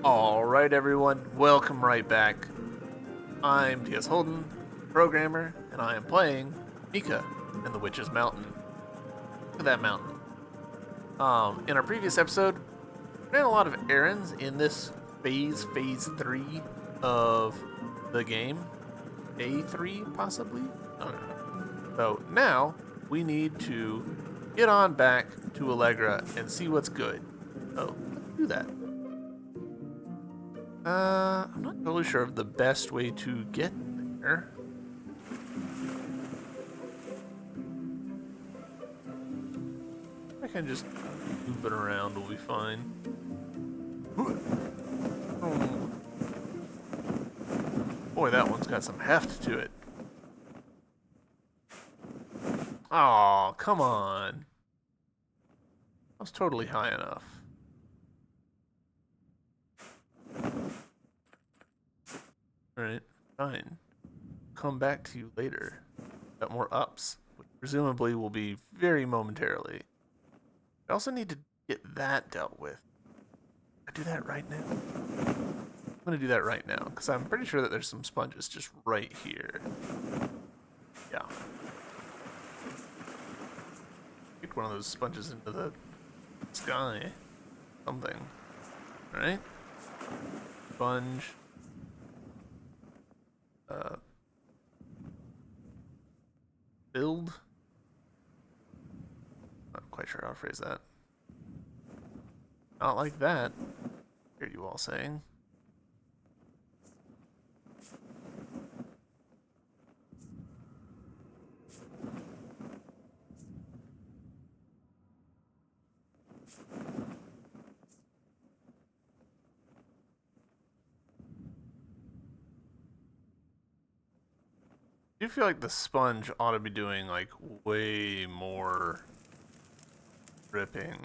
Alright everyone, welcome right back. I'm T.S. Holden, programmer, and I am playing Mika and the Witch's Mountain. Look at that mountain. In our previous episode, we ran a lot of errands in this phase 3 of the game. A3, possibly? I don't know. So now, we need to get on back to Allegra and see what's good. So, let's do that. I'm not totally sure of the best way to get there. I can just move it around, we'll be fine. Oh. Boy, that one's got some heft to it. Aw, come on. That was totally high enough. Alright, fine. Come back to you later. Got more ups, which presumably will be very momentarily. I also need to get that dealt with. I do that right now. I'm gonna do that right now, because I'm pretty sure that there's some sponges just right here. Yeah. Get one of those sponges into the sky. Something. Alright? Sponge. Build? Not quite sure how to phrase that. Not like that. Hear you all saying. I do feel like the sponge ought to be doing like way more dripping.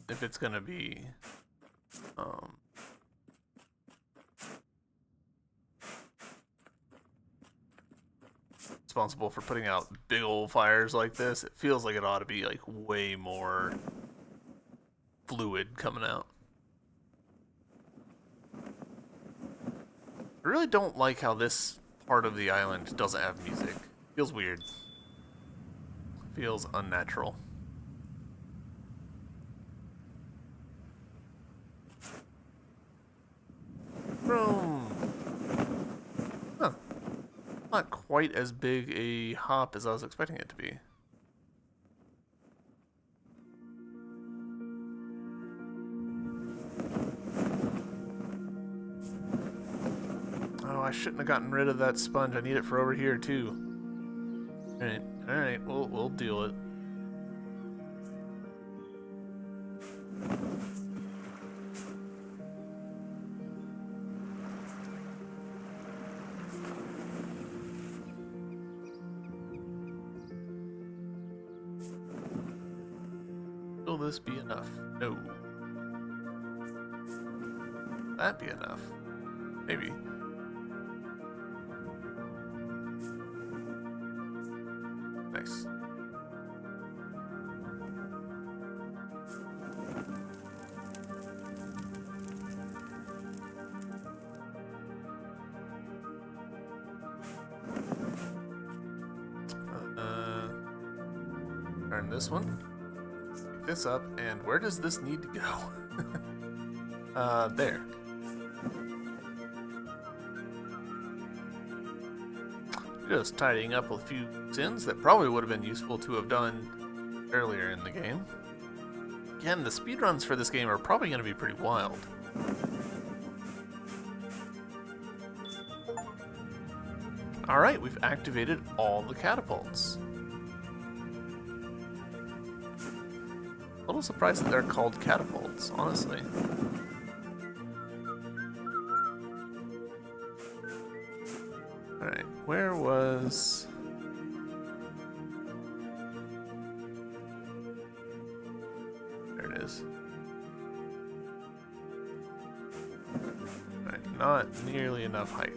If it's gonna be responsible for putting out big old fires like this, it feels like it ought to be like way more fluid coming out. I really don't like how this part of the island doesn't have music. Feels weird. Feels unnatural. Boom. Huh. Not quite as big a hop as I was expecting it to be. Oh, I shouldn't have gotten rid of that sponge. I need it for over here too. Alright, we'll deal it. Will this be enough? No. That be enough? Maybe. Nice. Turn this one. Pick this up, and where does this need to go? There. Just tidying up a few sins that probably would have been useful to have done earlier in the game. Again, the speedruns for this game are probably going to be pretty wild. Alright, we've activated all the catapults. A little surprised that they're called catapults, honestly. Alright, where was... There it is. Alright, not nearly enough height.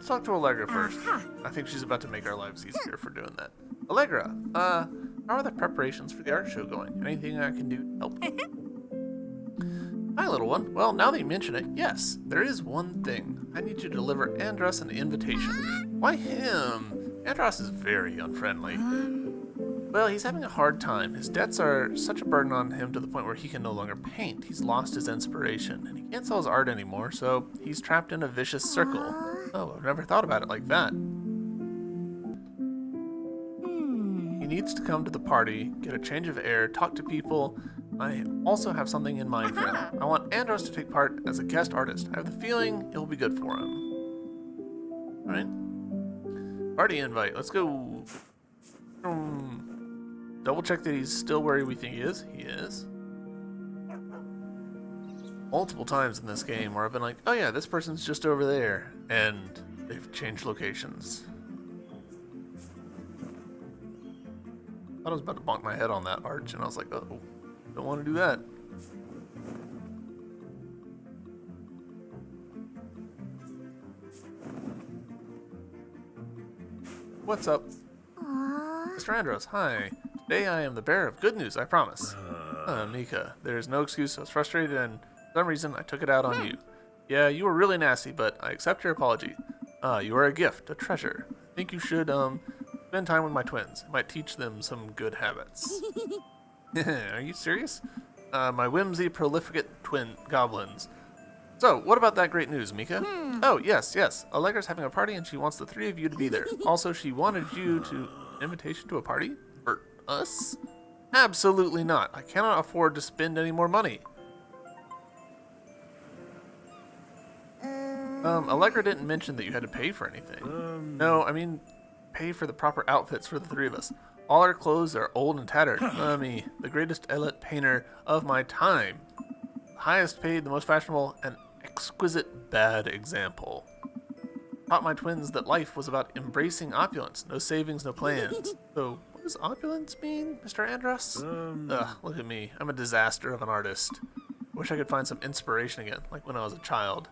let's talk to Allegra first. I think she's about to make our lives easier for doing that. Allegra, how are the preparations for the art show going? Anything I can do to help? Hi, little one. Well, now that you mention it, yes, there is one thing. I need you to deliver Andros an invitation. Why him? Andros is very unfriendly. Well, he's having a hard time. His debts are such a burden on him to the point where he can no longer paint. He's lost his inspiration, and he can't sell his art anymore, so he's trapped in a vicious circle. Oh, I've never thought about it like that. He needs to come to the party, get a change of air, talk to people. I also have something in mind for him. I want Andros to take part as a guest artist. I have the feeling it'll be good for him. Alright. Party invite. Let's go. Double check that he's still where we think he is. He is. Multiple times in this game where I've been like, oh yeah, this person's just over there. And they've changed locations. I thought I was about to bonk my head on that arch, and I was like, oh, don't want to do that. What's up? Mr. Andros, hi. Today I am the bearer of good news, I promise. Mika, there's no excuse. I was frustrated and for some reason I took it out on you. Yeah, you were really nasty, but I accept your apology. You are a gift, a treasure. I think you should, spend time with my twins. It might teach them some good habits. Are you serious? My whimsy prolificate twin goblins. So, what about that great news, Mika? Oh, yes. Allegra's having a party and she wants the three of you to be there. Also, she wanted you to... Invitation to a party? For us? Absolutely not. I cannot afford to spend any more money. Allegra didn't mention that you had to pay for anything. No, I mean, pay for the proper outfits for the three of us. All our clothes are old and tattered. Me, the greatest Elet painter of my time. The highest paid, the most fashionable, and exquisite bad example. Taught my twins that life was about embracing opulence. No savings, no plans. So, what does opulence mean, Mr. Andros? Look at me. I'm a disaster of an artist. Wish I could find some inspiration again, like when I was a child.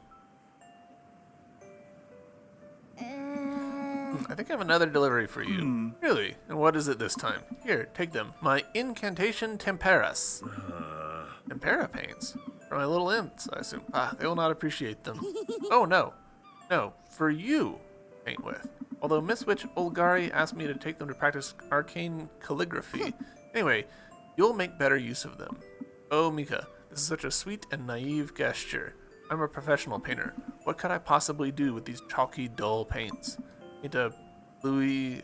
I think I have another delivery for you. Really? And what is it this time? Here, take them. My incantation temperas. Tempera paints? For my little imps, I assume. They will not appreciate them. Oh, no. No, for you paint with. Although Miss Witch Olgari asked me to take them to practice arcane calligraphy. Anyway, you'll make better use of them. Oh, Mika, this is such a sweet and naive gesture. I'm a professional painter. What could I possibly do with these chalky, dull paints? Paint a bluey,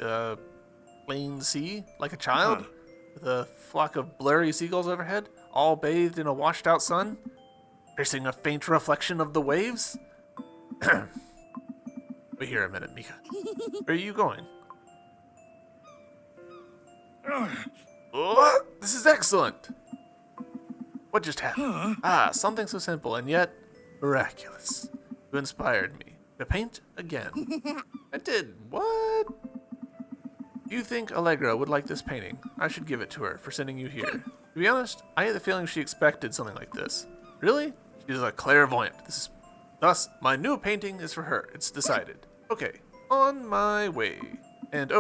plain sea like a child? With a flock of blurry seagulls overhead, all bathed in a washed-out sun? Tracing a faint reflection of the waves? Wait here a minute, Mika. Where are you going? Oh, this is excellent! What just happened? Something so simple and yet miraculous. You inspired me to paint again. I did what? You think Allegra would like this painting? I should give it to her for sending you here. To be honest, I had the feeling she expected something like this. Really? She's a clairvoyant. Thus, my new painting is for her. It's decided. Okay, on my way. And we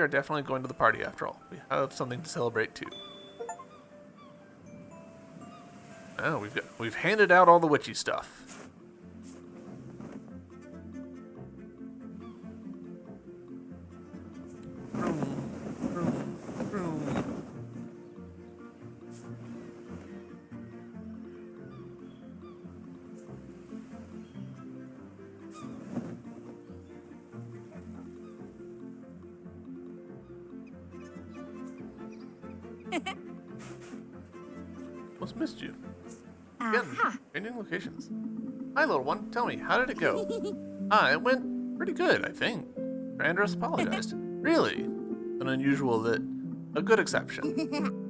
are definitely going to the party after all. We have something to celebrate too. Oh, we've handed out all the witchy stuff. Almost missed you. Again, changing locations. Hi, little one. Tell me, how did it go? It went pretty good, I think. Andros apologized. Really? A good exception.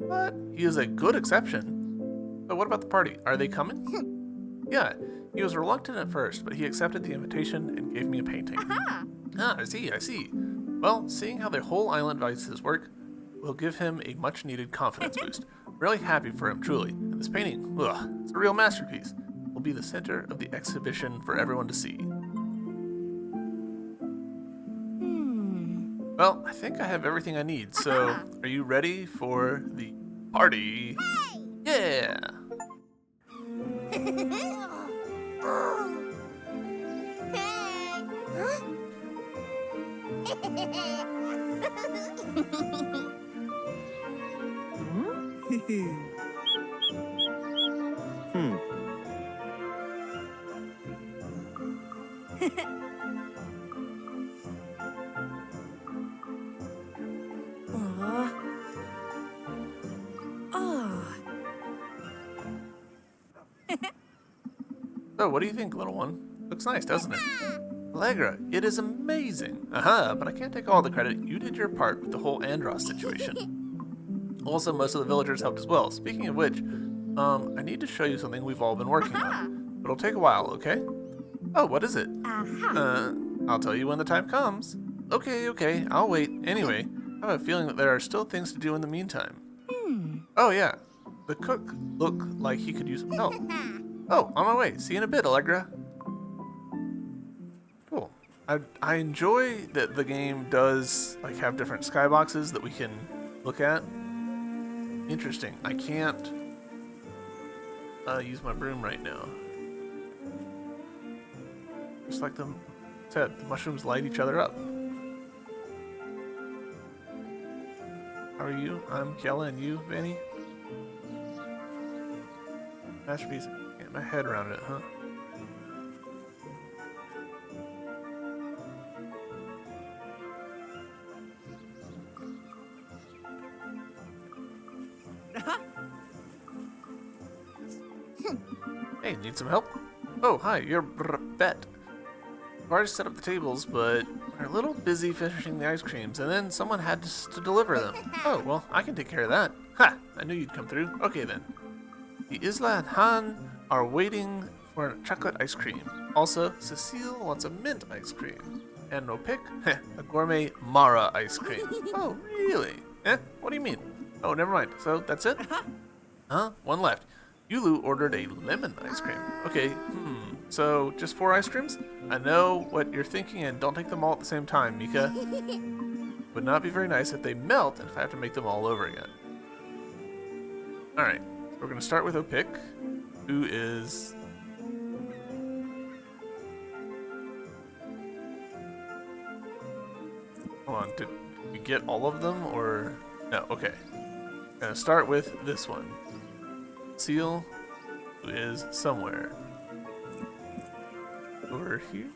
What? He is a good exception? But what about the party? Are they coming? Yeah, he was reluctant at first, but he accepted the invitation and gave me a painting. I see. Well, seeing how the whole island values his work will give him a much-needed confidence boost. Really happy for him, truly. And this painting, it's a real masterpiece. Will be the center of the exhibition for everyone to see. Well, I think I have everything I need, so are you ready for the party? Yeah! Hmm. So, what do you think, little one? Looks nice, doesn't it? Allegra, it is amazing. But I can't take all the credit. You did your part with the whole Andros situation. Also, most of the villagers helped as well. Speaking of which, I need to show you something we've all been working on. It'll take a while, okay? Oh, what is it? I'll tell you when the time comes. Okay, I'll wait. Anyway, I have a feeling that there are still things to do in the meantime. Oh, yeah. The cook looked like he could use some help. Oh, on my way. See you in a bit, Allegra. Cool. I enjoy that the game does like have different skyboxes that we can look at. Interesting. I can't use my broom right now. Just like the mushrooms light each other up. How are you? I'm Kella, and you, Vanny? Masterpiece. Get my head around it, huh? Hey, need some help? Oh, hi, you're Bet. I've already set up the tables, but we're a little busy finishing the ice creams, and then someone had to deliver them. Oh, well, I can take care of that. Ha! I knew you'd come through. Okay, then. The Isla and Han are waiting for a chocolate ice cream. Also, Cecile wants a mint ice cream. And Nopik, a gourmet Mara ice cream. Oh, really? What do you mean? Oh, never mind. So, that's it? Huh? One left. Yulu ordered a lemon ice cream. Okay, so just 4 ice creams? I know what you're thinking, and don't take them all at the same time, Mika. Would not be very nice if they melt and if I have to make them all over again. Alright, we're going to start with Opik, who is... Hold on, did we get all of them, or... No, okay. Gonna start with this one. Seal, who is somewhere. Over here?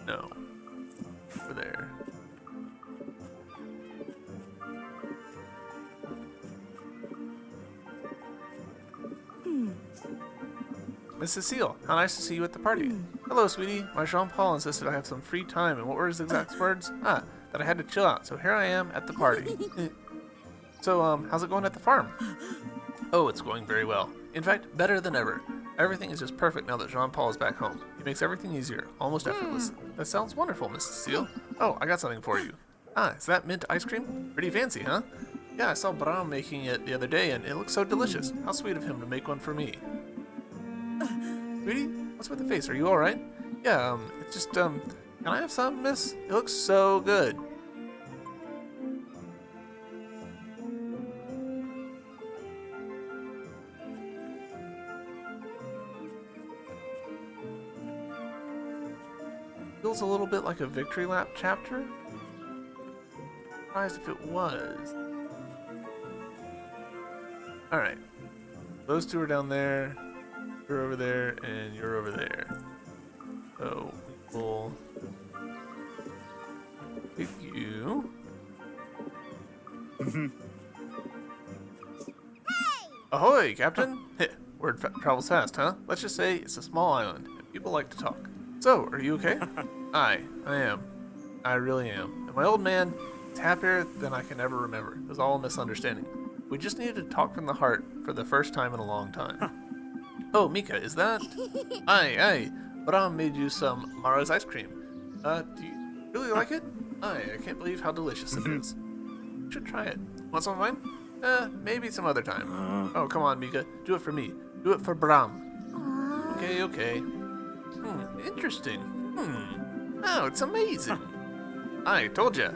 No. Over there. Miss Cecile, how nice to see you at the party. Hello, sweetie. My Jean-Paul insisted I have some free time, and what were his exact words? That I had to chill out, so here I am at the party. So, how's it going at the farm? Oh, it's going very well. In fact, better than ever. Everything is just perfect now that Jean-Paul is back home. He makes everything easier, almost effortless. That sounds wonderful, Miss Cecile. Oh, I got something for you. Is that mint ice cream? Pretty fancy, huh? Yeah, I saw Bram making it the other day, and it looks so delicious. How sweet of him to make one for me. Sweetie, what's with the face? Are you alright? Yeah, it's just, can I have some, miss? It looks so good. Feels a little bit like a victory lap chapter. Surprised if it was. Alright. Those two are down there. You're over there, and you're over there. So we will pick you. Ahoy, Captain! Word travels fast, huh? Let's just say it's a small island, and people like to talk. So, are you okay? I am. I really am. And my old man is happier than I can ever remember. It was all a misunderstanding. We just needed to talk from the heart for the first time in a long time. Oh, Mika, is that? Aye. Bram made you some Mara's ice cream. Do you really like it? I can't believe how delicious it is. You should try it. Want some of mine? Maybe some other time. Oh, come on, Mika. Do it for me. Do it for Bram. Okay. Interesting. Oh, it's amazing. I told ya.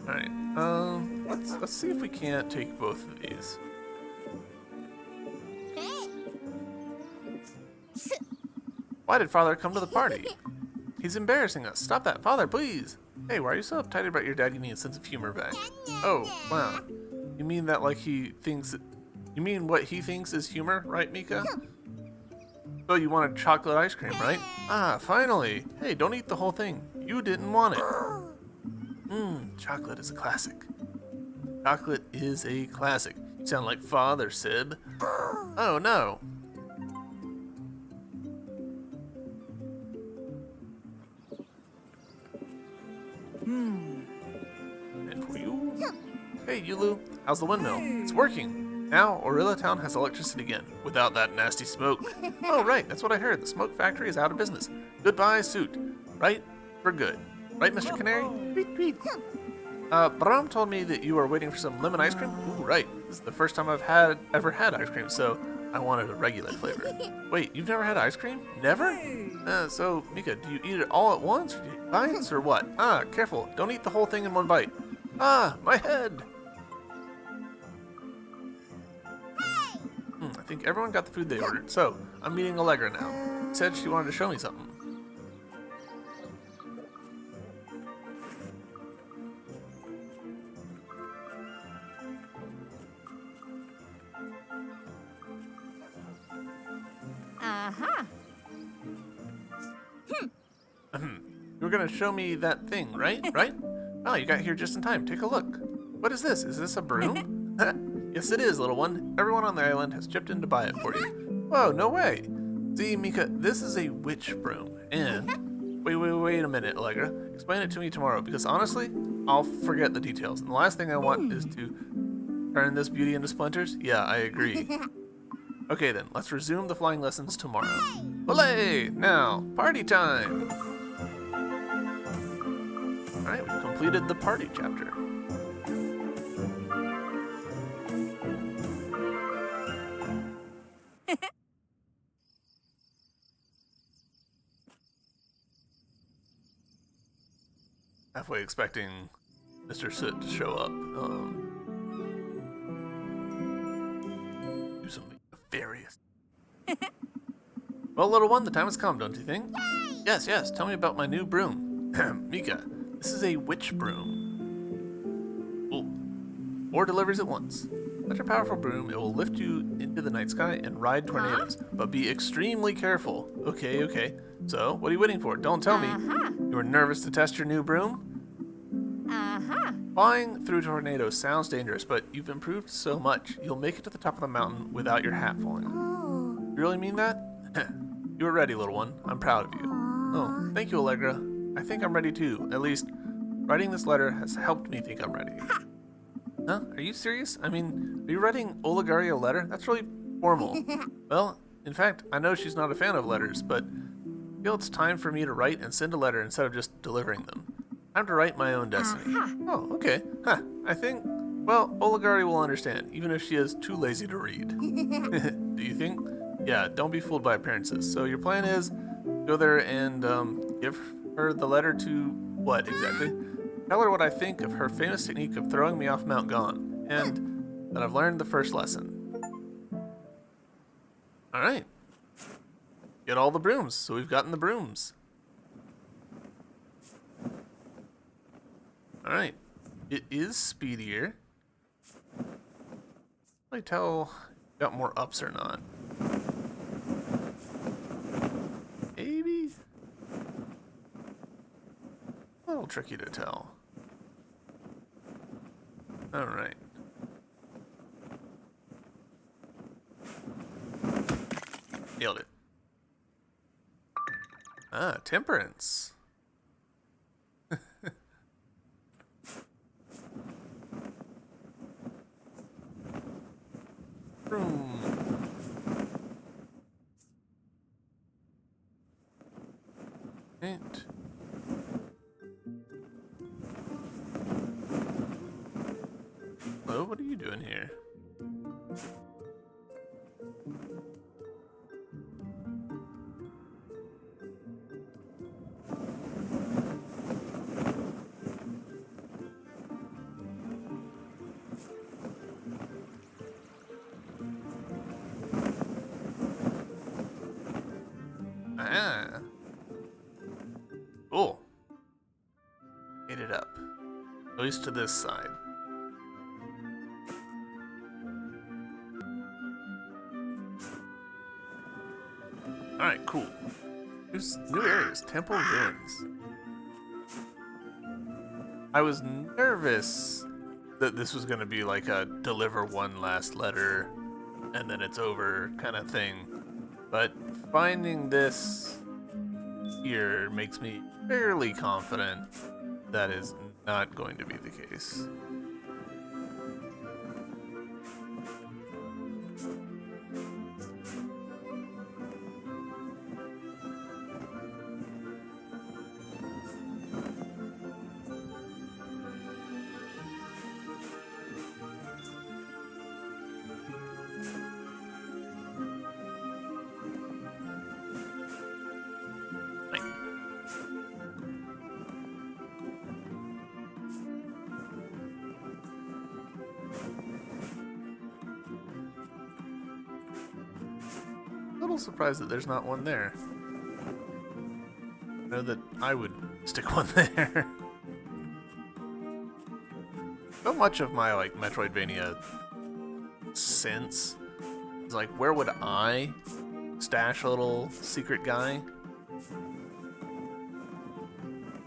Alright, let's see if we can't take both of these. Why did Father come to the party? He's embarrassing us. Stop that, Father, please. Hey, why are you so uptight about your dad getting a sense of humor back? Oh, wow. You mean that like he thinks... You mean what he thinks is humor, right, Mika? So you wanted chocolate ice cream, right? Ah, finally. Hey, don't eat the whole thing. You didn't want it. Chocolate is a classic. Chocolate is a classic. You sound like Father, Sib. Oh, no. And for you. Hey, Yulu. How's the windmill? It's working. Now, Orilla Town has electricity again, without that nasty smoke. Oh, right. That's what I heard. The smoke factory is out of business. Goodbye, suit. Right? For good. Right, Mr. Canary? Tweet, tweet. Bram told me that you were waiting for some lemon ice cream? Ooh, right. This is the first time I've ever had ice cream, so I wanted a regular flavor. Wait, you've never had ice cream? Never? So, Mika, do you eat it all at once, or do you eat bites, or what? Ah, careful. Don't eat the whole thing in one bite. Ah, my head! I think everyone got the food they ordered, so I'm meeting Allegra now. She said she wanted to show me something. You were gonna show me that thing, right? Right? Oh, you got here just in time. Take a look. What is this? Is this a broom? Yes, it is, little one. Everyone on the island has chipped in to buy it for you. Whoa, no way. See, Mika, this is a witch broom. And wait a minute, Allegra. Explain it to me tomorrow, because honestly, I'll forget the details. And the last thing I want is to turn this beauty into splinters. Yeah, I agree. Okay then, let's resume the flying lessons tomorrow. Belay! Now, party time! Alright, we've completed the party chapter. Halfway expecting Mr. Soot to show up. Do something nefarious. Well, little one, the time has come, don't you think? Yay! Yes, tell me about my new broom. Mika, this is a witch broom. Ooh. 4 deliveries at once. Such a powerful broom, it will lift you into the night sky and ride tornadoes. But be extremely careful. Okay. So, what are you waiting for? Don't tell me. You are nervous to test your new broom? Flying through tornadoes sounds dangerous, but you've improved so much, you'll make it to the top of the mountain without your hat falling. You really mean that? You were ready, little one. I'm proud of you. Oh, thank you, Allegra. I think I'm ready too. At least, writing this letter has helped me think I'm ready. Huh? Are you serious? I mean, are you writing Oligari a letter? That's really formal. Well, in fact, I know she's not a fan of letters, but I feel it's time for me to write and send a letter instead of just delivering them. Time to write my own destiny. Oh, okay. I think, well, Oligari will understand, even if she is too lazy to read. Do you think? Yeah, don't be fooled by appearances. So your plan is, go there and give her the letter to what, exactly? Tell her what I think of her famous technique of throwing me off Mount Gone, and that I've learned the first lesson. Alright. Get all the brooms, so we've gotten the brooms. Alright. It is speedier. I tell got more ups or not. Maybe? A little tricky to tell. Alright. Nailed it. Ah, temperance. Broom. Right. Hello, what are you doing here? Ah. Cool. Made it up. At least to this side. Alright, cool. New areas. Temple Ruins. I was nervous that this was going to be like a deliver one last letter and then it's over kind of thing. But finding this here makes me fairly confident that is not going to be the case. A little surprised that there's not one there. I know that I would stick one there. So much of my like Metroidvania sense is like, where would I stash a little secret guy?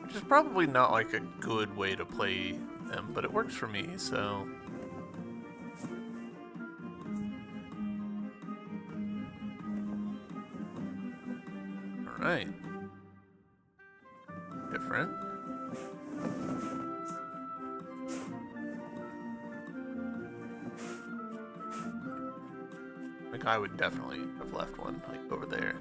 Which is probably not like a good way to play them, but it works for me, so. Alright. Different. I think I would definitely have left one, like, over there.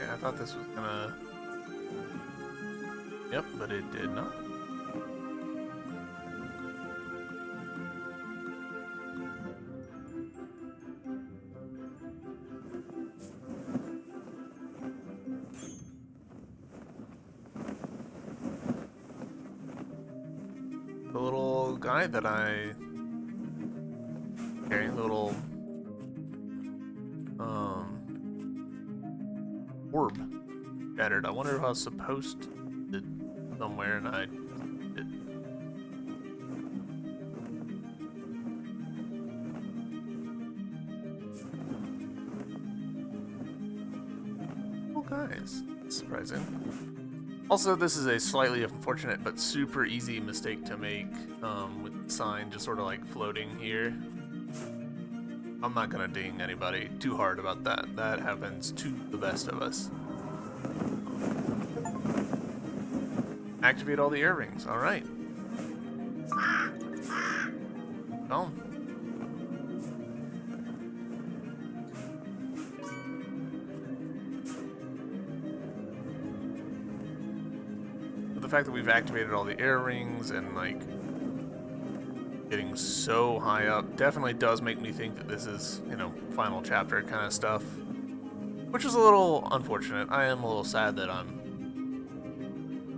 I thought this was gonna... Yep, but it did not. The little guy that I... carrying the little... orb shattered. I wonder if I was supposed to somewhere and I did. Oh, guys. That's surprising. Also, this is a slightly unfortunate but super easy mistake to make with the sign just sort of like floating here. I'm not gonna ding anybody too hard about that. That happens to the best of us. Activate all the earrings. All right. Well. But the fact that we've activated all the earrings and like getting so high up definitely does make me think that this is, you know, final chapter kind of stuff, which is a little unfortunate. I am a little sad that I'm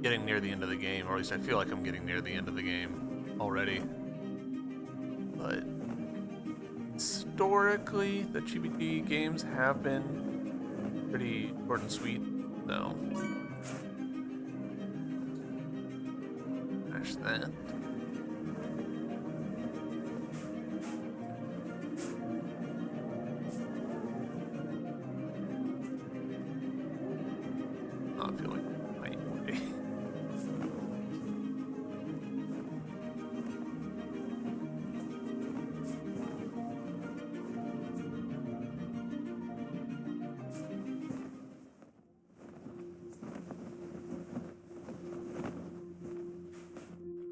getting near the end of the game, or at least I feel like I'm getting near the end of the game already. But historically, the GBT games have been pretty short and sweet, so finish that. I feel like my way.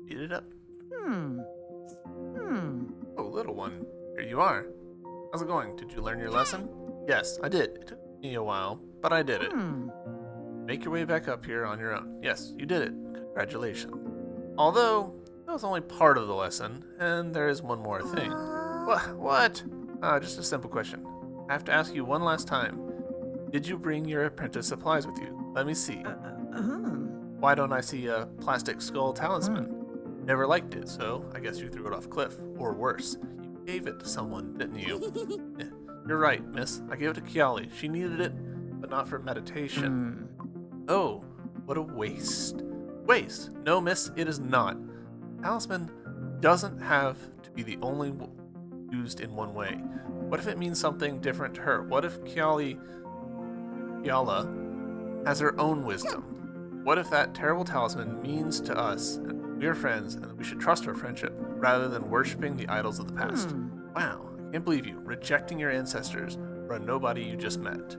Eat it up. Oh, little one, here you are. How's it going? Did you learn your lesson? Yes, I did. It took me a while, but I did it. Make your way back up here on your own. Yes, you did it. Congratulations. Although, that was only part of the lesson, and there is one more thing. What? Just a simple question. I have to ask you one last time. Did you bring your apprentice supplies with you? Let me see. Why don't I see a plastic skull talisman? Never liked it, so I guess you threw it off a cliff. Or worse, you gave it to someone, didn't you? You're right, miss. I gave it to Kiali. She needed it, but not for meditation. Oh, what a waste. Waste? No, miss, it is not. Talisman doesn't have to be the only used in one way. What if it means something different to her? What if Kiala has her own wisdom? What if that terrible talisman means to us and we are friends and we should trust our friendship rather than worshiping the idols of the past? Wow, I can't believe you, rejecting your ancestors for a nobody you just met.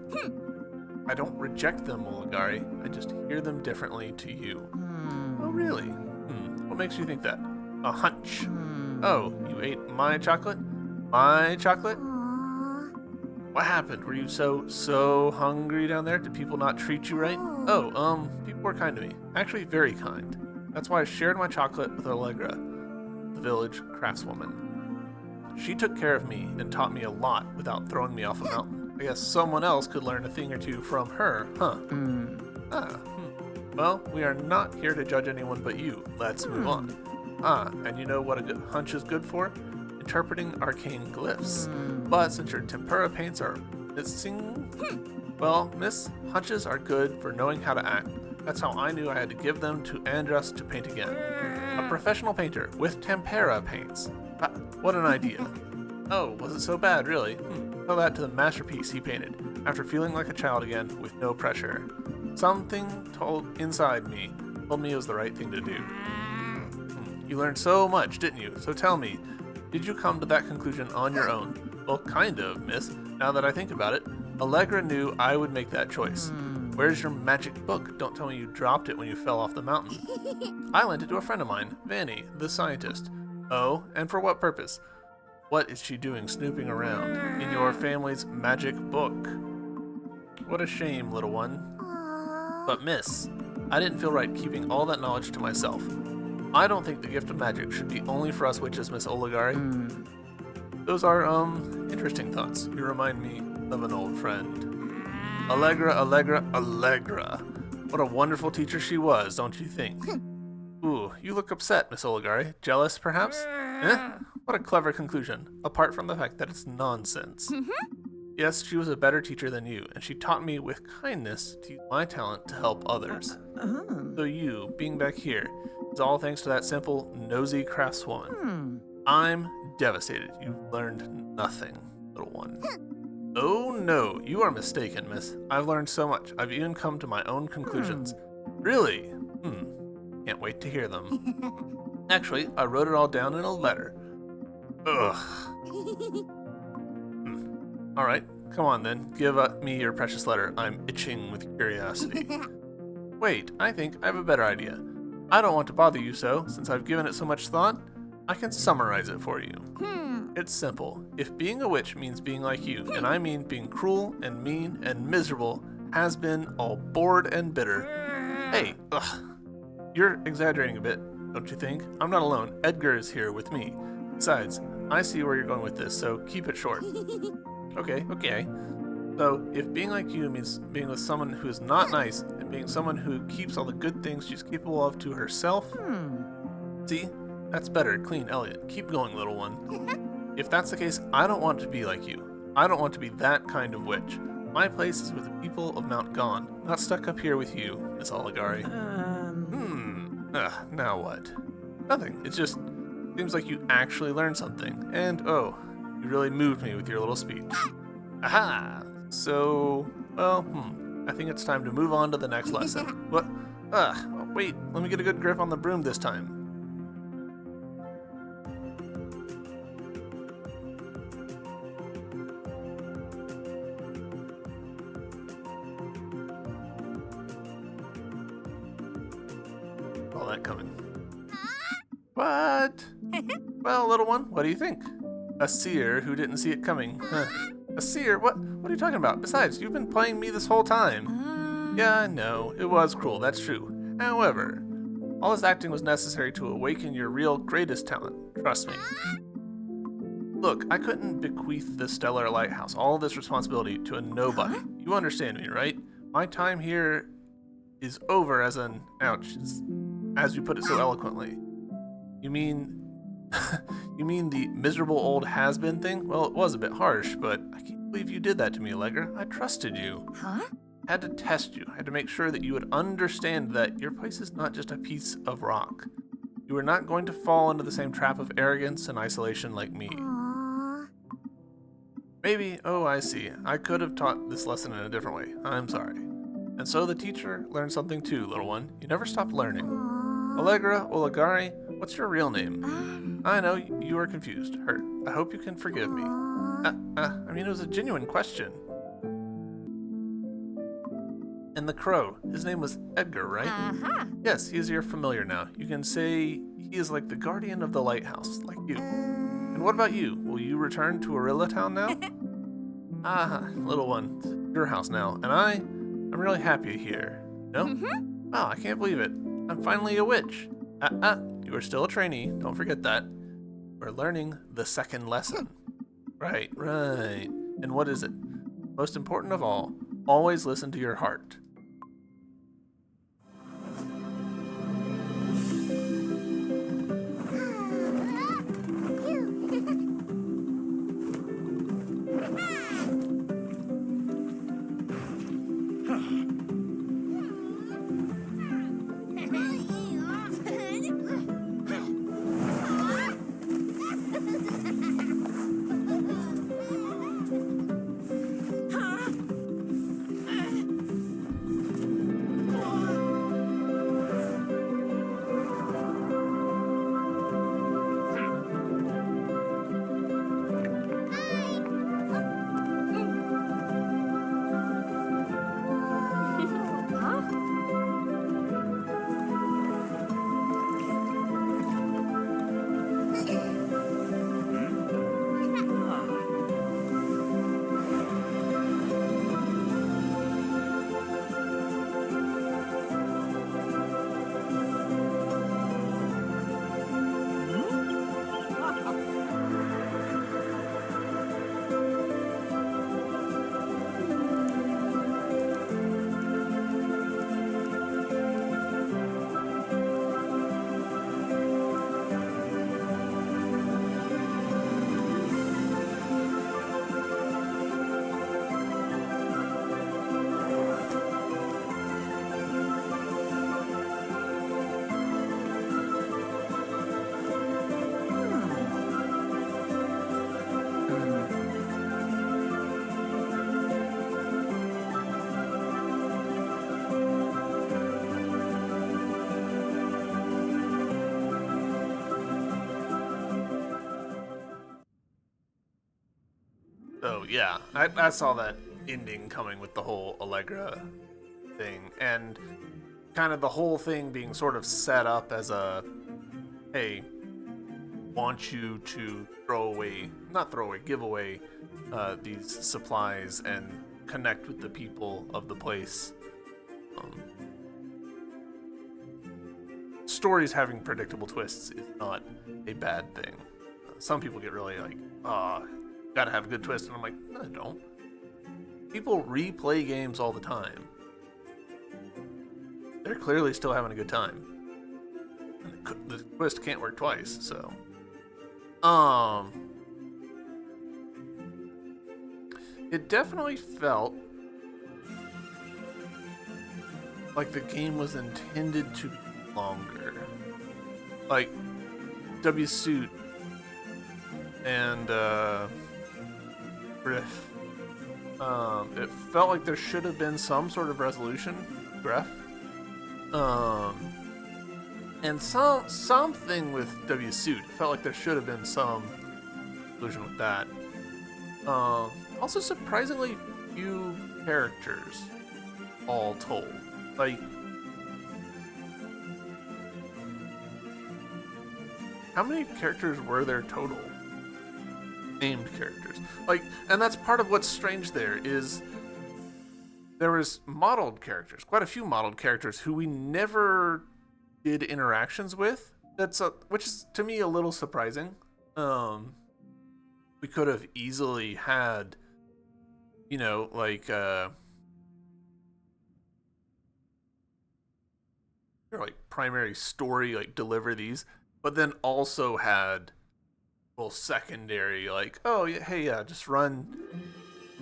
I don't reject them, Oligari. I just hear them differently to you. Oh, really? What makes you think that? A hunch. Oh, you ate my chocolate? My chocolate? What happened? Were you so hungry down there? Did people not treat you right? Oh, people were kind to me. Actually, very kind. That's why I shared my chocolate with Allegra, the village craftswoman. She took care of me and taught me a lot without throwing me off a mountain. I guess someone else could learn a thing or two from her, huh? Well, we are not here to judge anyone but you. Let's move on. And you know what a good hunch is good for? Interpreting arcane glyphs. But since your tempera paints are missing, well, miss, hunches are good for knowing how to act. That's how I knew I had to give them to Andras to paint again. A professional painter with tempera paints. What an idea. Oh, was it so bad, really? Tell that to the masterpiece he painted, after feeling like a child again with no pressure. Something told inside me told me it was the right thing to do. You learned so much, didn't you? So tell me, did you come to that conclusion on your own? Well, kind of, miss. Now that I think about it, Allegra knew I would make that choice. Where's your magic book? Don't tell me you dropped it when you fell off the mountain. I lent it to a friend of mine, Vanny, the scientist. Oh, and for what purpose? What is she doing snooping around in your family's magic book? What a shame, little one. But miss, I didn't feel right keeping all that knowledge to myself. I don't think the gift of magic should be only for us witches, Miss Oligari. Those are, interesting thoughts. You remind me of an old friend. Allegra. What a wonderful teacher she was, don't you think? Ooh, you look upset, Miss Oligari. Jealous, perhaps? What a clever conclusion, apart from the fact that it's nonsense. Yes, she was a better teacher than you, and she taught me with kindness to use my talent to help others. So you, being back here, is all thanks to that simple, nosy craftswoman. I'm devastated. You've learned nothing, little one. Oh no, you are mistaken, miss. I've learned so much. I've even come to my own conclusions. Really? Can't wait to hear them. Actually, I wrote it all down in a letter. Ugh. Alright, come on then. Give me your precious letter. I'm itching with curiosity. Wait, I think I have a better idea. I don't want to bother you so, since I've given it so much thought. I can summarize it for you. It's simple. If being a witch means being like you, and I mean being cruel and mean and miserable, has been all bored and bitter. Hey, you're exaggerating a bit, don't you think? I'm not alone. Edgar is here with me. Besides, I see where you're going with this, so keep it short. Okay. So, if being like you means being with someone who is not nice, and being someone who keeps all the good things she's capable of to herself, see? That's better, clean, Elliot. Keep going, little one. If that's the case, I don't want to be like you. I don't want to be that kind of witch. My place is with the people of Mount Gone, not stuck up here with you, Miss Oligari. Now what? Nothing. It just seems like you actually learned something. And, oh, you really moved me with your little speech. Aha! So, well, I think it's time to move on to the next lesson. What? Wait, let me get a good grip on the broom this time. All that coming. What? Well, little one, what do you think? A seer who didn't see it coming. Huh. A seer? What are you talking about? Besides, you've been playing me this whole time. Yeah, I know. It was cruel, that's true. However, all this acting was necessary to awaken your real greatest talent. Trust me. Look, I couldn't bequeath the Stellar Lighthouse, all this responsibility, to a nobody. You understand me, right? My time here is over as an... ouch. As you put it so eloquently. You mean... you mean the miserable old has-been thing? Well, it was a bit harsh, but I can't believe you did that to me, Allegra. I trusted you. Huh? I had to test you. I had to make sure that you would understand that your place is not just a piece of rock. You are not going to fall into the same trap of arrogance and isolation like me. Aww. Maybe, oh, I see. I could have taught this lesson in a different way. I'm sorry. And so the teacher learned something too, little one. You never stop learning. Aww. Allegra Oligari, what's your real name? I know, you are confused, hurt. I hope you can forgive me. I mean, it was a genuine question. And the crow, his name was Edgar, right? Uh-huh. Yes, he is your familiar now. You can say he is like the guardian of the lighthouse, like you. And what about you? Will you return to Arilla Town now? Little one, it's your house now. And I'm really happy here. No? Mm-hmm. Wow, I can't believe it. I'm finally a witch. You are still a trainee, don't forget that. We're learning the second lesson. Right. And what is it? Most important of all, always listen to your heart. So yeah, I saw that ending coming with the whole Allegra thing, and kind of the whole thing being sort of set up as a, hey, want you to give away these supplies and connect with the people of the place. Stories having predictable twists is not a bad thing. Some people get really like, gotta have a good twist, and I'm like, no, I don't. People replay games all the time. They're clearly still having a good time. And the twist can't work twice, so. It definitely felt like the game was intended to be longer. Like, W Suit and Griff. It felt like there should have been some sort of resolution, Griff. And something with W Suit. It felt like there should have been some resolution with that. Also, surprisingly few characters, all told. Like, how many characters were there total? Named characters. Like, and that's part of what's strange there is there was modeled characters, quite a few modeled characters who we never did interactions with. Which is to me a little surprising. We could have easily had, like primary story, like deliver these, but then also had little secondary, like, oh yeah, hey, yeah, just run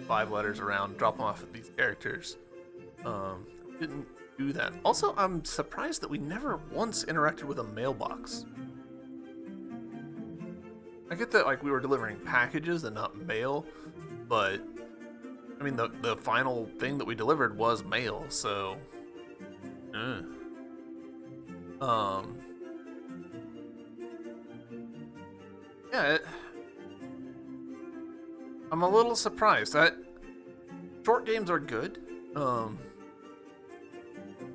5 letters around, drop them off at these characters. Didn't do that. Also, I'm surprised that we never once interacted with a mailbox. I get that, like, we were delivering packages and not mail, but I mean, the final thing that we delivered was mail, so yeah, I'm a little surprised. Short games are good.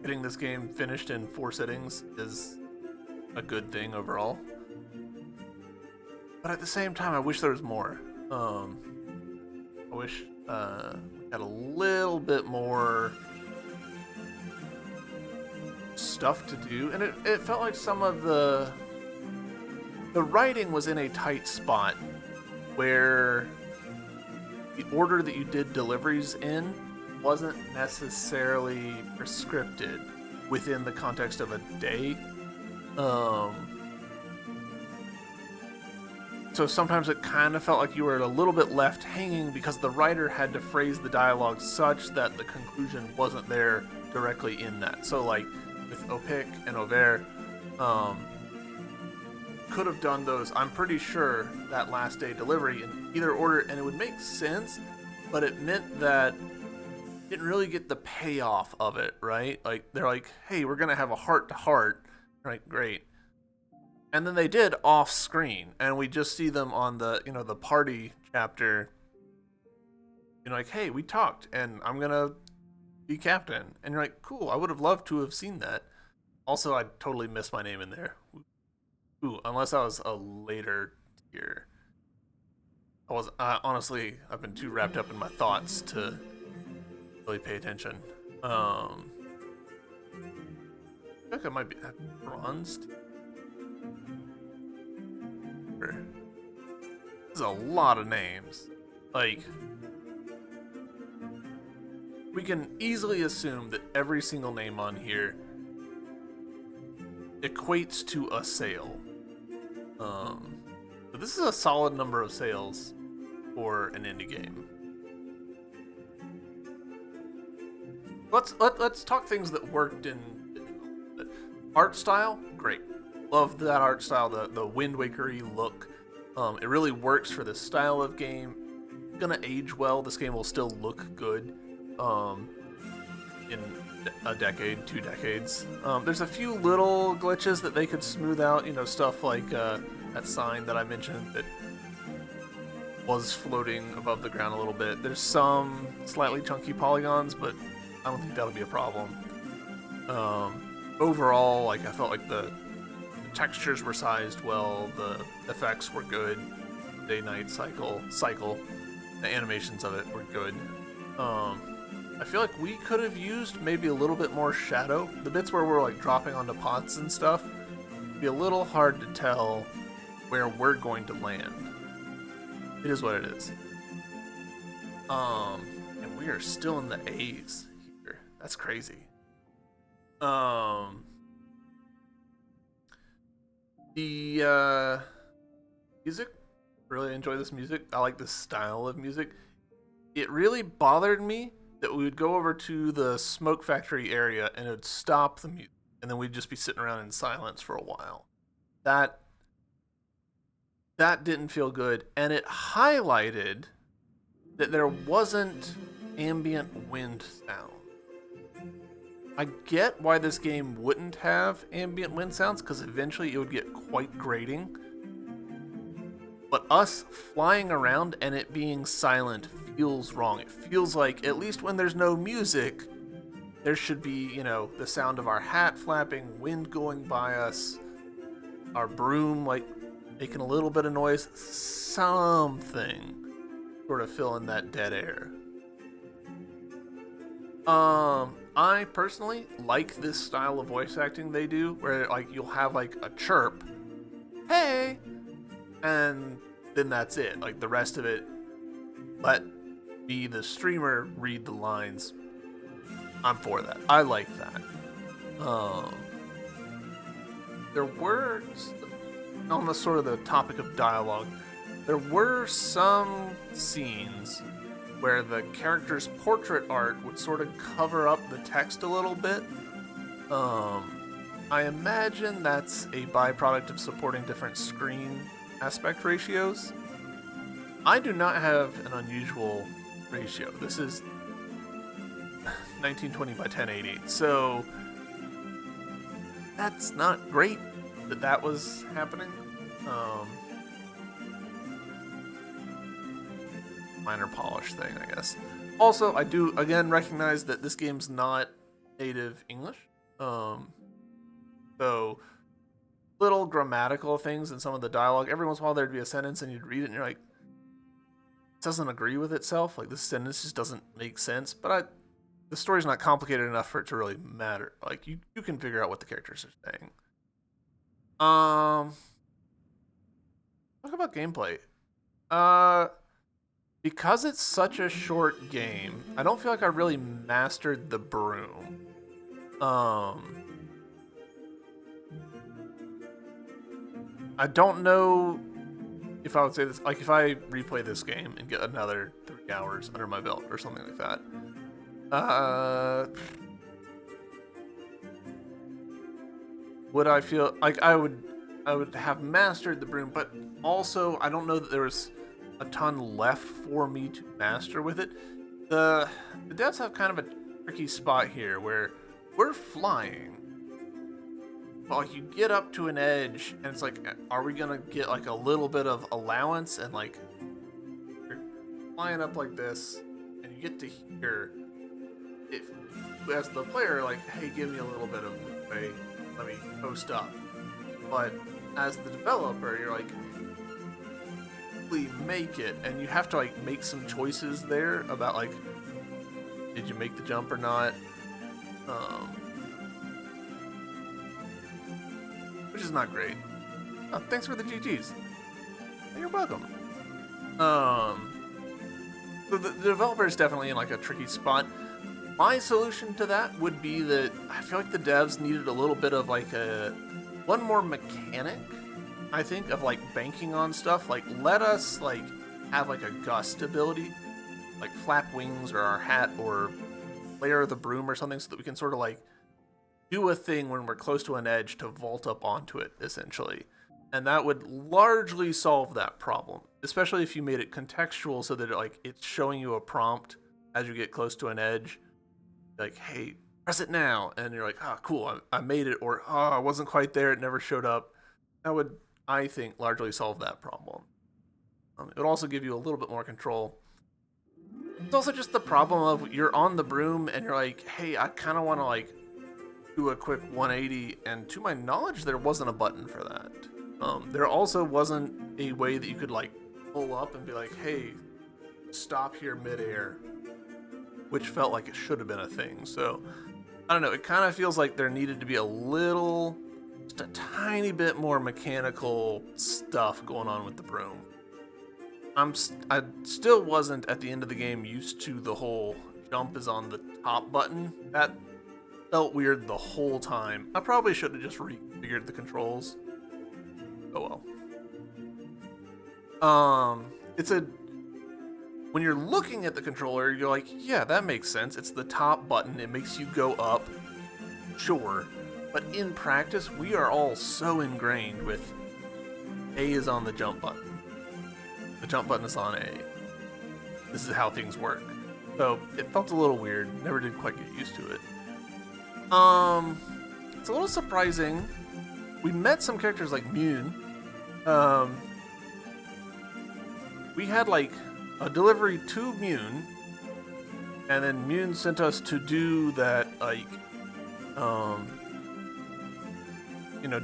Getting this game finished in 4 sittings is a good thing overall. But at the same time, I wish there was more. I wish we had a little bit more stuff to do, and it felt like some of the writing was in a tight spot where the order that you did deliveries in wasn't necessarily prescripted within the context of a day. So sometimes it kind of felt like you were a little bit left hanging because the writer had to phrase the dialogue such that the conclusion wasn't there directly in that. So like with Opic and Auvert, could have done those, I'm pretty sure, that last day delivery in either order, and it would make sense, but it meant that you didn't really get the payoff of it, right? Like, they're like, hey, we're going to have a heart-to-heart. Right, great. And then they did off screen, and we just see them on the, the party chapter, like, hey, we talked, and I'm going to be captain. And you're like, cool, I would have loved to have seen that. Also, I totally missed my name in there. Ooh, unless I was a later tier. Honestly, I've been too wrapped up in my thoughts to really pay attention. I think I might be at bronze. There's a lot of names. Like, we can easily assume that every single name on here equates to a sale. But this is a solid number of sales for an indie game. Let's talk things that worked in art style. Great, love that art style. The Wind Waker-y look. It really works for this style of game. It's gonna age well. This game will still look good. In a decade, 2 decades. There's a few little glitches that they could smooth out, stuff like that sign that I mentioned that was floating above the ground a little bit. There's some slightly chunky polygons, but I don't think that'll be a problem. Overall, like, I felt like the textures were sized well, the effects were good, day-night cycle, the animations of it were good. I feel like we could have used maybe a little bit more shadow. The bits where we're like dropping onto pots and stuff, it'd be a little hard to tell where we're going to land. It is what it is. And we are still in the A's here. That's crazy. The music, really enjoy this music. I like this style of music. It really bothered me that we would go over to the smoke factory area and it would stop the music, and then we'd just be sitting around in silence for a while. That that didn't feel good, and it highlighted that there wasn't ambient wind sound. I get why this game wouldn't have ambient wind sounds, because eventually it would get quite grating. But us flying around and it being silent feels wrong. It feels like, at least when there's no music, there should be, the sound of our hat flapping, wind going by us, our broom, like, making a little bit of noise, something sort of filling that dead air. I personally like this style of voice acting they do, where like you'll have like a chirp, hey, and then that's it. Like the rest of it, let me, the streamer, read the lines. I'm for that. I like that. There were, on the sort of the topic of dialogue, there were some scenes where the character's portrait art would sort of cover up the text a little bit. I imagine that's a byproduct of supporting different screen aspect ratios. I do not have an unusual ratio. This is 1920 by 1080, so that's not great that was happening. Minor polish thing, I guess. Also, I do again recognize that this game's not native English, so little grammatical things in some of the dialogue. Every once in a while there'd be a sentence and you'd read it and you're like, it doesn't agree with itself. Like this sentence just doesn't make sense. But the story's not complicated enough for it to really matter. Like you can figure out what the characters are saying. Talk about gameplay. Because it's such a short game, I don't feel like I really mastered the broom. I don't know if I would say this, like if I replay this game and get another 3 hours under my belt or something like that, would I feel like I would have mastered the broom, but also I don't know that there was a ton left for me to master with it. The devs have kind of a tricky spot here where we're flying, but like you get up to an edge and it's like, are we gonna get like a little bit of allowance? And like you're flying up like this and you get to hear if as the player like, hey, give me a little bit of leeway, let me post up. But as the developer, you're like, make it, and you have to like make some choices there about like, did you make the jump or not, which is not great. Oh, thanks for the GGs. You're welcome. The developer is definitely in like a tricky spot. My solution to that would be that I feel like the devs needed a little bit of like one more mechanic, I think, of like banking on stuff. Like let us like have like a gust ability, like flap wings or our hat or layer the broom or something, so that we can sort of like do a thing when we're close to an edge to vault up onto it, essentially. And that would largely solve that problem, especially if you made it contextual so that like it's showing you a prompt as you get close to an edge, like, hey, press it now, and you're like, oh cool, I made it, or oh, I wasn't quite there, it never showed up. That would, I think, largely solve that problem. It would also give you a little bit more control. It's also just the problem of you're on the broom and you're like, hey, I kind of want to like do a quick 180, and to my knowledge there wasn't a button for that. There also wasn't a way that you could like pull up and be like, hey, stop here midair, which felt like it should have been a thing. So I don't know, it kind of feels like there needed to be a little, just a tiny bit more mechanical stuff going on with the broom. I still wasn't at the end of the game used to the whole jump is on the top button. That felt weird the whole time. I probably should have just reconfigured the controls. Oh well. When you're looking at the controller, you're like, yeah, that makes sense. It's the top button. It makes you go up. Sure. But in practice, we are all so ingrained with A is on the jump button. The jump button is on A. This is how things work. So it felt a little weird. Never did quite get used to it. It's a little surprising. We met some characters like Mune. We had like a delivery to Mune, and then Mune sent us to do that like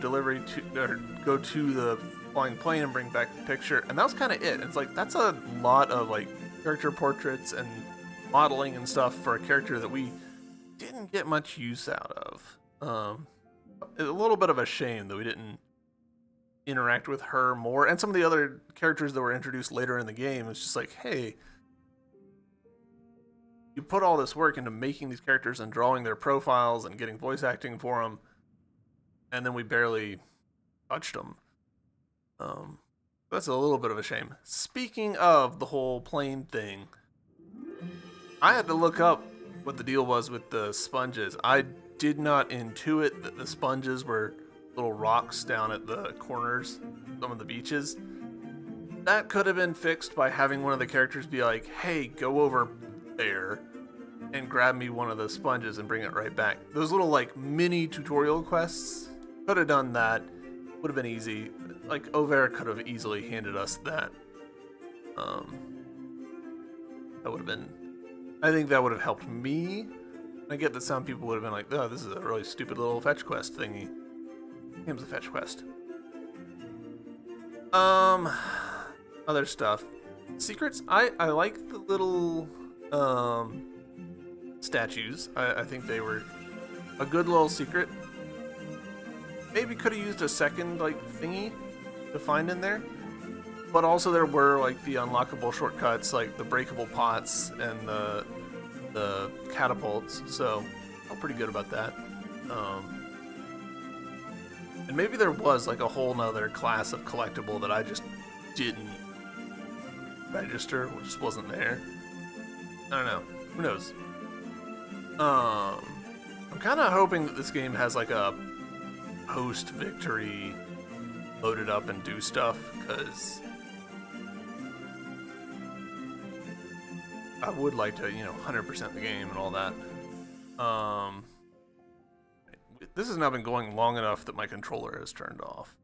delivery to, or go to the flying plane and bring back the picture, and that was kind of it. It's like that's a lot of like character portraits and modeling and stuff for a character that we didn't get much use out of. It's a little bit of a shame that we didn't interact with her more, and some of the other characters that were introduced later in the game. It's just like, hey, you put all this work into making these characters and drawing their profiles and getting voice acting for them, and then we barely touched them. That's a little bit of a shame. Speaking of the whole plane thing, I had to look up what the deal was with the sponges. I did not intuit that the sponges were little rocks down at the corners, some of the beaches. That could have been fixed by having one of the characters be like, hey, go over there and grab me one of the sponges and bring it right back. Those little like mini tutorial quests, could have done that. Would have been easy. Like Over could have easily handed us that. That would have been, I think that would have helped me. I get that some people would have been like, oh, this is a really stupid little fetch quest thingy. Game's a fetch quest. Other stuff. Secrets, I like the little statues. I think they were a good little secret. Maybe could have used a second like thingy to find in there. But also there were like the unlockable shortcuts, like the breakable pots and the catapults. So I felt pretty good about that. And maybe there was like a whole nother class of collectible that I just didn't register, or just wasn't there. I don't know. Who knows? I'm kind of hoping that this game has like a post-victory load it up and do stuff, because I would like to, 100% the game and all that. This has now been going long enough that my controller has turned off.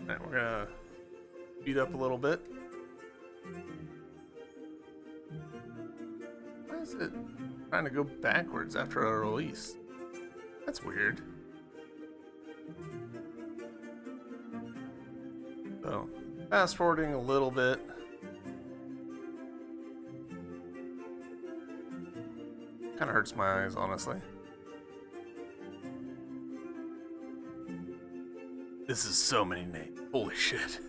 Alright, we're gonna speed up a little bit. Why is it trying to go backwards after a release? That's weird. So, fast forwarding a little bit. Kind of hurts my eyes, honestly. This is so many names. Holy shit.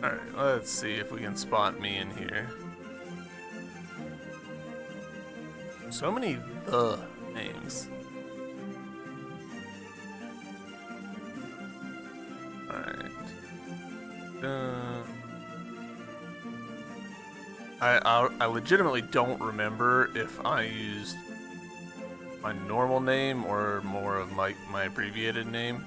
Alright, let's see if we can spot me in here. So many the names. Alright. I legitimately don't remember if I used my normal name or more of my abbreviated name.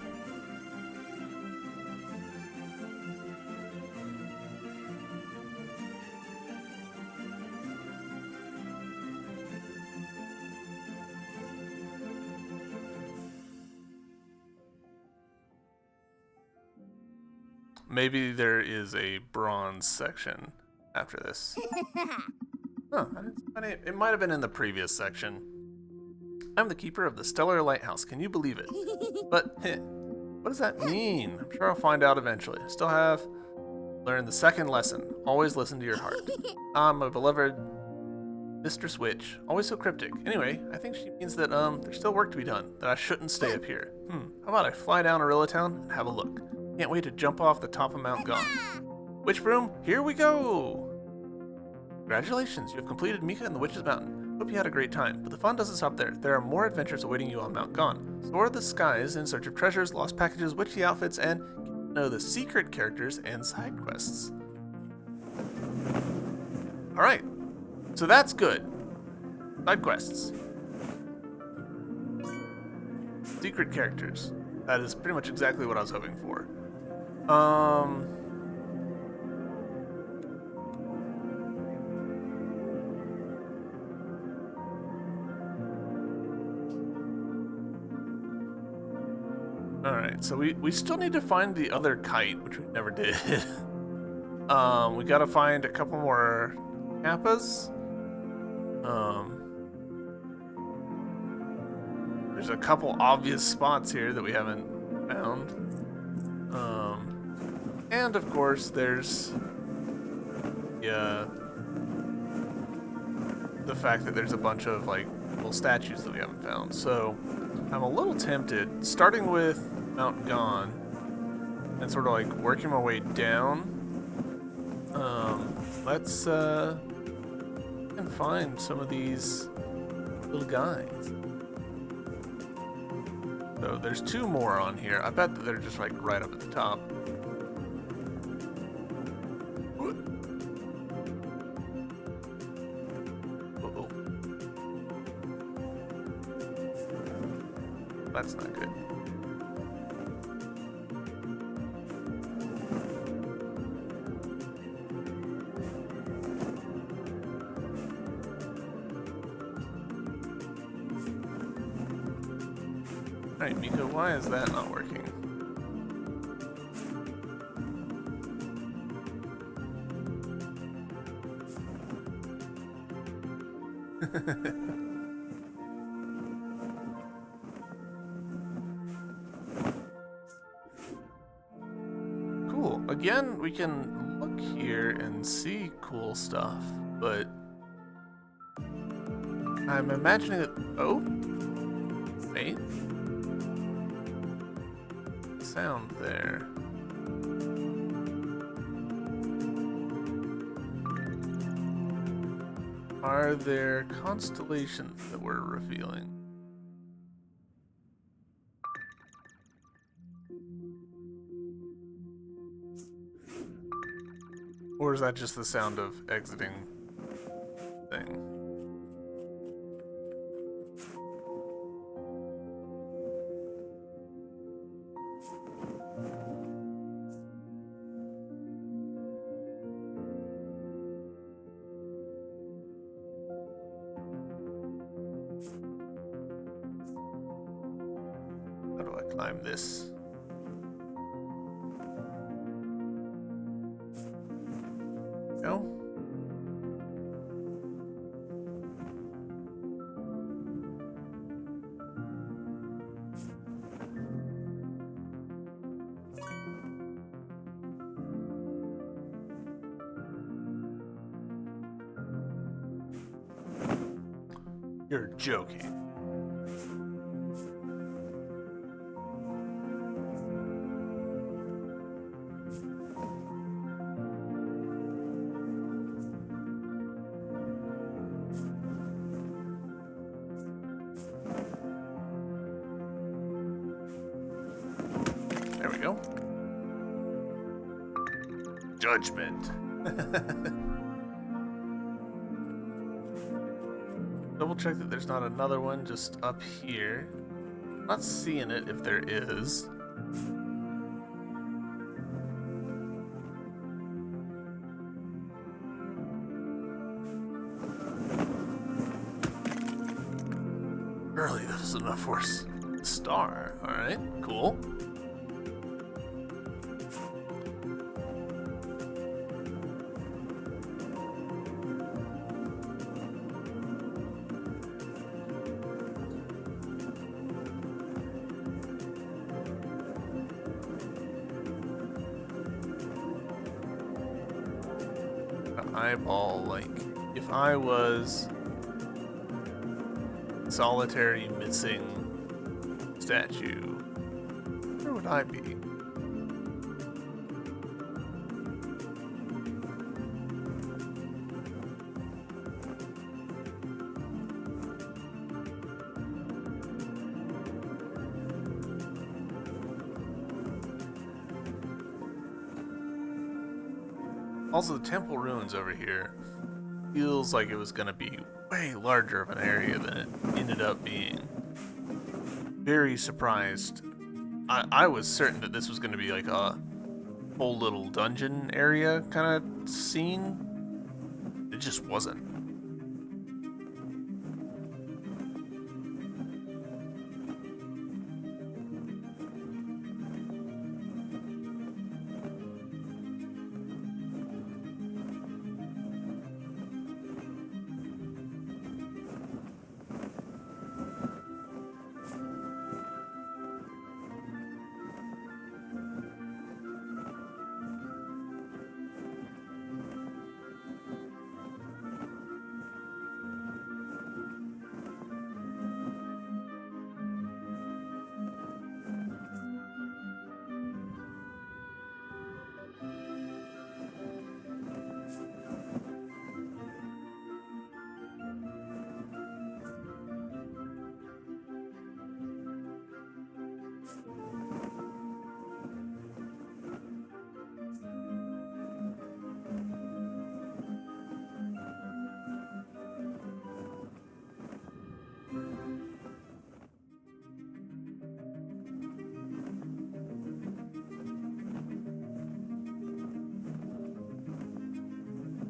Maybe there is a bronze section after this. Huh, it might have been in the previous section. I'm the keeper of the Stellar Lighthouse. Can you believe it? But, what does that mean? I'm sure I'll find out eventually. I still have Learn the second lesson. Always listen to your heart. Ah, my beloved Mistress Witch. Always so cryptic. Anyway, I think she means that there's still work to be done. That I shouldn't stay up here. How about I fly down Arilla Town and have a look? Can't wait to jump off the top of Mount Gone. Witch Broom, here we go! Congratulations, you have completed Mika and the Witch's Mountain. Hope you had a great time, but the fun doesn't stop there. There are more adventures awaiting you on Mount Gone. Explore the skies in search of treasures, lost packages, witchy outfits, and get to know the secret characters and side quests. Alright, so that's good. Side quests. Secret characters. That is pretty much exactly what I was hoping for. Alright, so we still need to find the other kite, which we never did. We gotta find a couple more Kappas. There's a couple obvious spots here that we haven't found. And of course there's the fact that there's a bunch of like little statues that we haven't found. So I'm a little tempted, starting with Mount Gone and sort of like working my way down. Let's and find some of these little guys. So there's two more on here. I bet that they're just like right up at the top. Uh-oh. That's not good. Alright, Mika, why is that not working? Cool. Again, we can look here and see cool stuff, but I'm imagining that... Oh? Wait. Sound there. Are there constellations that we're revealing? Or is that just the sound of exiting thing? How do I climb this? No? You're joking. There we go. Judgment. Double check that there's not another one just up here. I'm not seeing it if there is. Early, that is enough for a star. Alright, cool. eyeball, like, if I was solitary missing statue, where would I be? Also, the temple ruins over here feels like it was going to be way larger of an area than it ended up being. Very surprised. I was certain that this was going to be like a whole little dungeon area kind of scene. It just wasn't.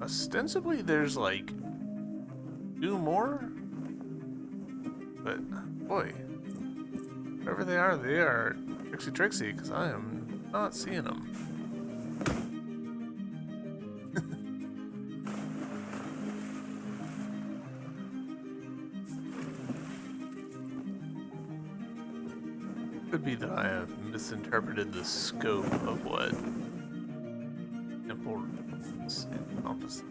Ostensibly, there's like 2 more, but boy, wherever they are Trixie, because I am not seeing them. Could be that I have misinterpreted the scope of what temple encompasses.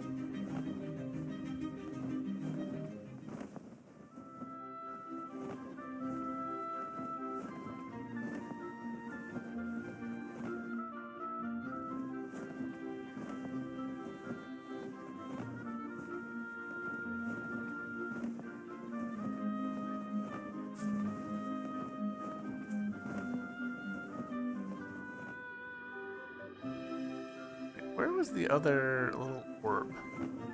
Where was the other little orb,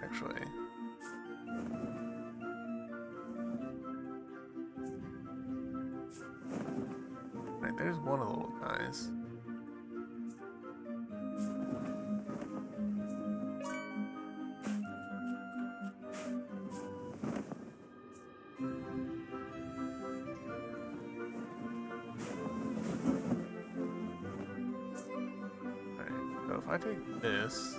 actually? Right, there's one of the little guys. If I take this,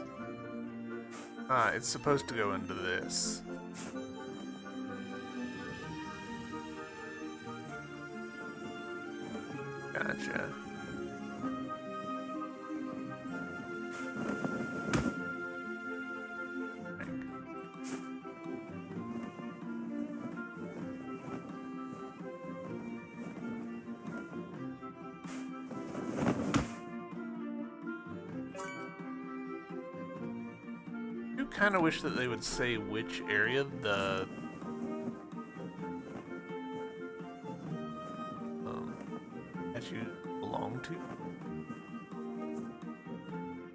it's supposed to go into this. Gotcha. Kind of wish that they would say which area the statue belong to.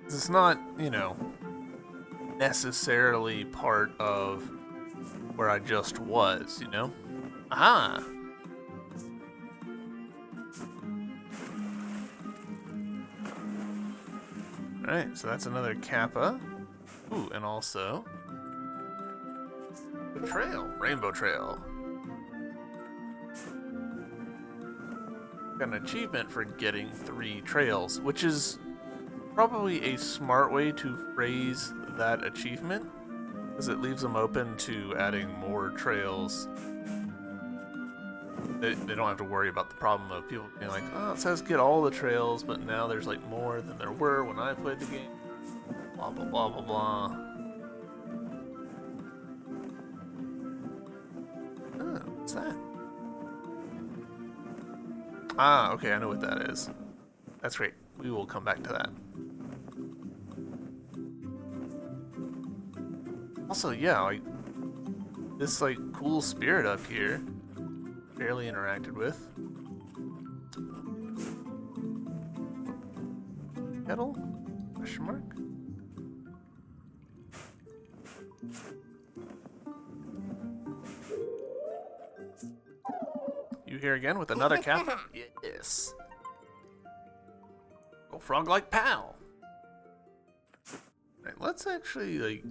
It's not, you know, necessarily part of where I just was, you know? Aha! Alright, so that's another Kappa. Ooh, and also the trail, Rainbow Trail. Got an achievement for getting 3 trails, which is probably a smart way to phrase that achievement, because it leaves them open to adding more trails. They don't have to worry about the problem of people being like, oh, it says get all the trails, but now there's like more than there were when I played the game. Blah, blah, blah, blah, blah. Ah, okay, I know what that is. That's great. We will come back to that. Also, yeah, like this like cool spirit up here, barely interacted with. Kettle? Question mark? You here again with another cat? Yes. Go frog like pal. Alright, let's actually like.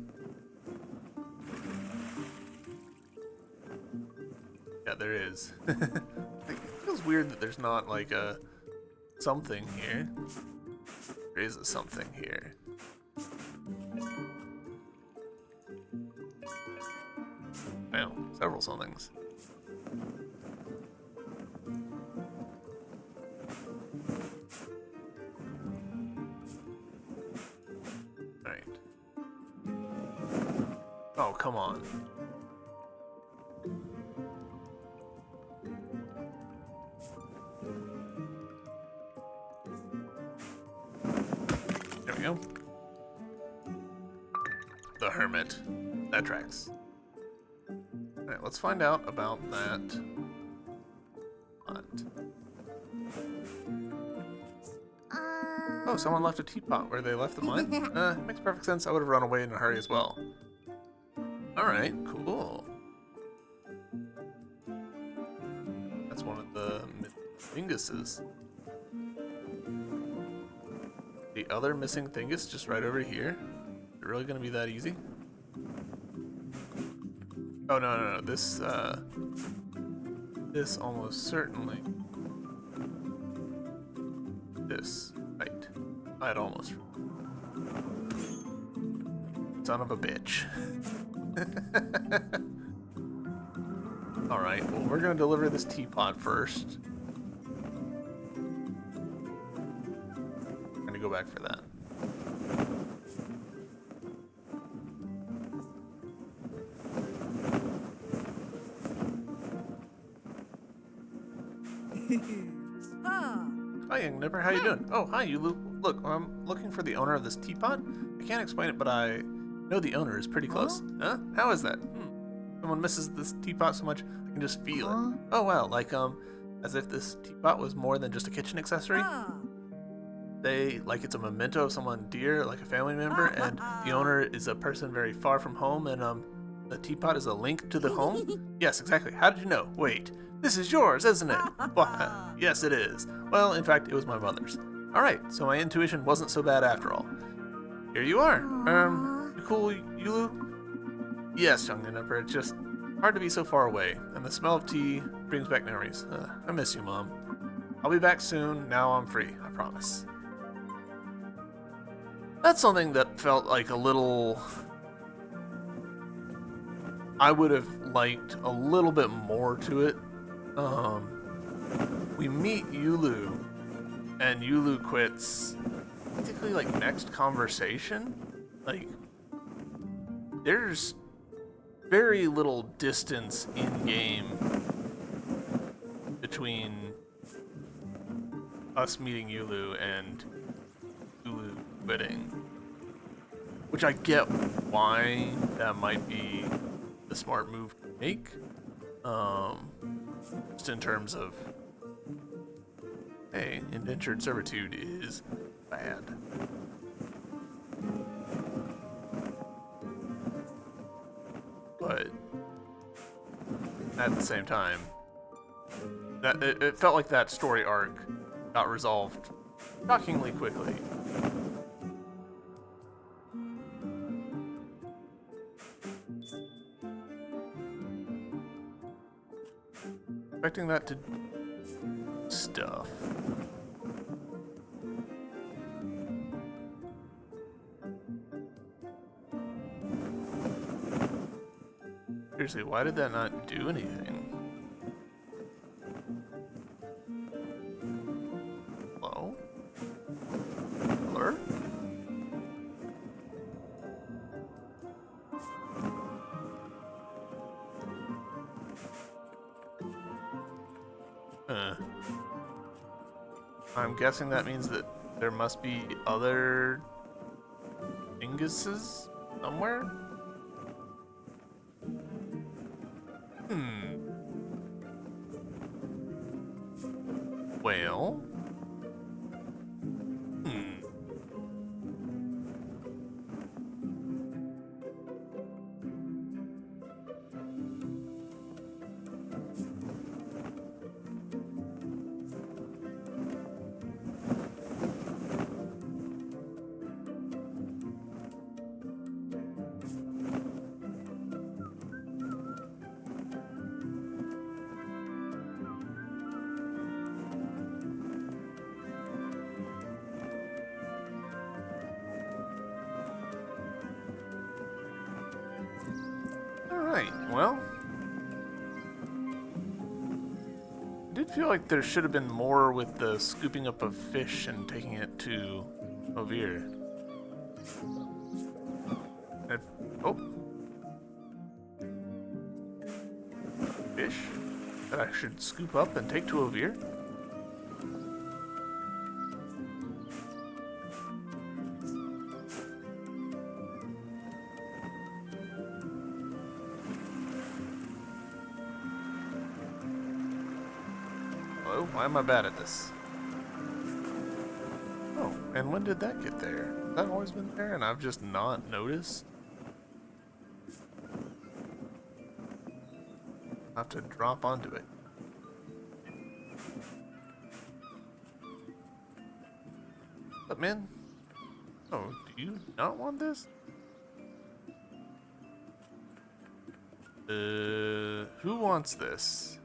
Yeah, there is. It feels weird that there's not like a something here. There is a something here. Wow, several somethings. Alright. Oh, come on. There we go. The Hermit. That tracks. Alright, let's find out about that. Oh, someone left a teapot where they left the mine? Makes perfect sense. I would have run away in a hurry as well. Alright, cool. That's one of the thinguses. The other missing thingus just right over here. Is it really gonna be that easy? Oh, no. This almost certainly. This. Right. I'd almost. Son of a bitch. Alright, well, we're gonna deliver this teapot first. I'm gonna go back for that. Hi, young nipper. How you doing? Oh, hi, you look. I'm looking for the owner of this teapot. I can't explain it, but I know the owner is pretty close. Huh? How is that? Someone misses this teapot so much, I can just feel it. Oh, wow, like, as if this teapot was more than just a kitchen accessory. Like it's a memento of someone dear, like a family member, and the owner is a person very far from home, and, the teapot is a link to the home? Yes, exactly. How did you know? Wait, this is yours, isn't it? Yes, it is. Well, in fact, it was my mother's. Alright, so my intuition wasn't so bad after all. Here you are. You cool, Yulu? Yes, young nipper, it's just hard to be so far away, and the smell of tea brings back memories. I miss you, Mom. I'll be back soon. Now I'm free, I promise. That's something that felt like a little... I would have liked a little bit more to it. We meet Yulu, and Yulu quits basically like next conversation. Like, there's very little distance in game between us meeting Yulu and Yulu quitting, which I get why that might be the smart move to make, just in terms of, hey, indentured servitude is bad. But at the same time, that it felt like that story arc got resolved shockingly quickly. Expecting that to stuff. Seriously, why did that not do anything? Hello? Hello? I'm guessing that means that there must be other dinguses somewhere? Hmm. Well. Hmm. Alright, well. I did feel like there should have been more with the scooping up of fish and taking it to Ovir. Oh. Fish that I should scoop up and take to Ovir? Hello? Why am I bad at this? Oh, and when did that get there? Has that always been there and I've just not noticed? I'll have to drop onto it. But man, oh, do you not want this? Who wants this?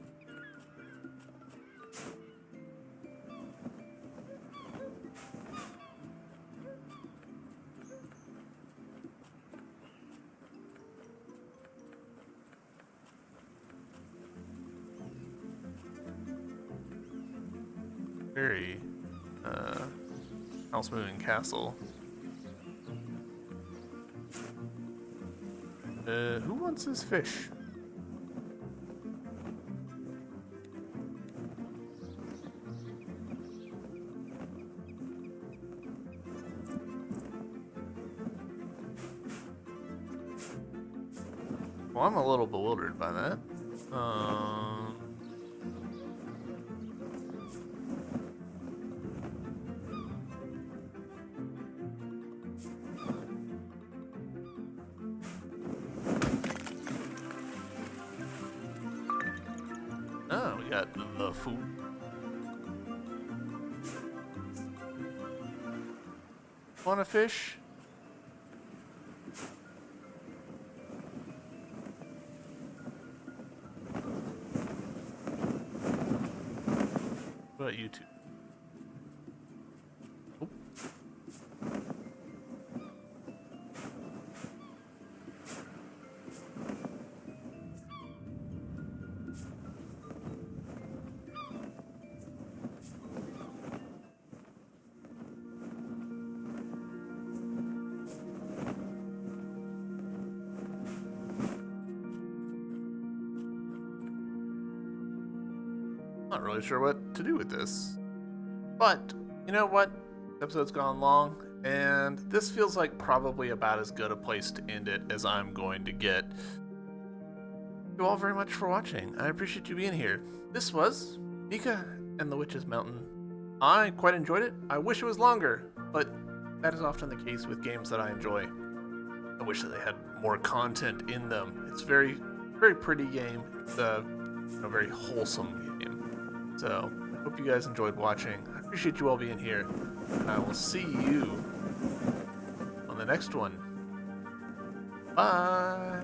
Very, house moving castle. Who wants this fish? Well, I'm a little bewildered by that. Oh, we got the food. Want a fish? What about you two? Oh. Not really sure what to do with this. But, you know what? The episode's gone long, and this feels like probably about as good a place to end it as I'm going to get. Thank you all very much for watching. I appreciate you being here. This was Mika and the Witch's Mountain. I quite enjoyed it. I wish it was longer, but that is often the case with games that I enjoy. I wish that they had more content in them. It's very, very pretty game. It's a very wholesome game. So, I hope you guys enjoyed watching. I appreciate you all being here. And I will see you on the next one. Bye!